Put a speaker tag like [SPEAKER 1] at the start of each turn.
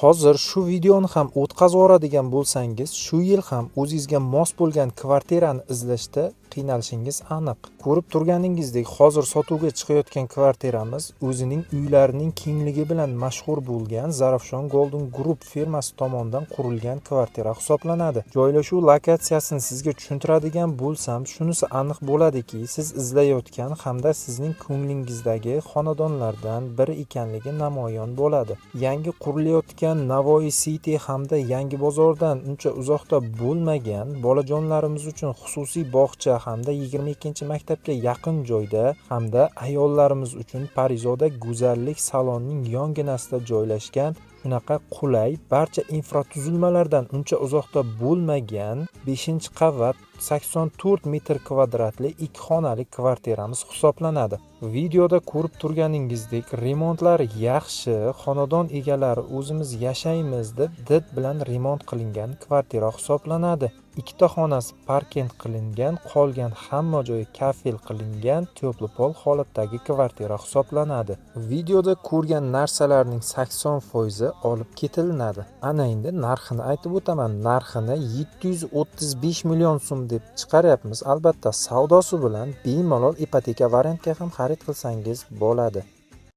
[SPEAKER 1] Hozir shu videoni ham o'tkazib yuboradigan bo'lsangiz, shu yil ham o'zingizga mos bo'lgan kvartirani izlashda qiynalishingiz aniq. Ko'rib turganingizdek, hozir sotuvga chiqayotgan kvartiramiz o'zining uylarining kengligi bilan mashhur bo'lgan Zarafshon Golden Group firmasi tomonidan qurilgan kvartira hisoblanadi. Joylashuv lokatsiyasini sizga tushuntiradigan bo'lsam, shunisi aniq bo'ladiki, siz izlayotgan hamda sizning ko'nglingizdagi xonadonlardan biri ekanligi namoyon bo'ladi. Yangi qurilayotgan Navoiy City hamda Yangi bozordan uncha uzoqda bo'lmagan, bolajonlarimiz uchun xususiy bog'cha hamda 22-maktabga yaqin joyda hamda ayollarimiz uchun Parizoda go'zallik salonining yonginasida joylashgan shunaqa qulay, barcha infratuzilmalardan uncha uzoqda bo'lmagan 5-qavat 84 metr kvadratli 2 xonali kvartiramiz hisoblanadi. Videoda ko'rib turganingizdek, remontlar yaxshi, xonadon egalari o'zimiz yashaymiz deb did bilan remont qilingan kvartira hisoblanadi. 2 xonasi parkent qilingan, qolgan hamma joyi kafel qilingan teplopol holatdagi kvartira hisoblanadi. Videoda ko'rgan narsalarning 80% olib ketiladi. Ana endi narxini aytib o'taman. Narxini 735 million so'm deb chiqaryapmiz. Albatta, savdosi bilan bemalol ipoteka variantga ham xarid qilsangiz bo'ladi.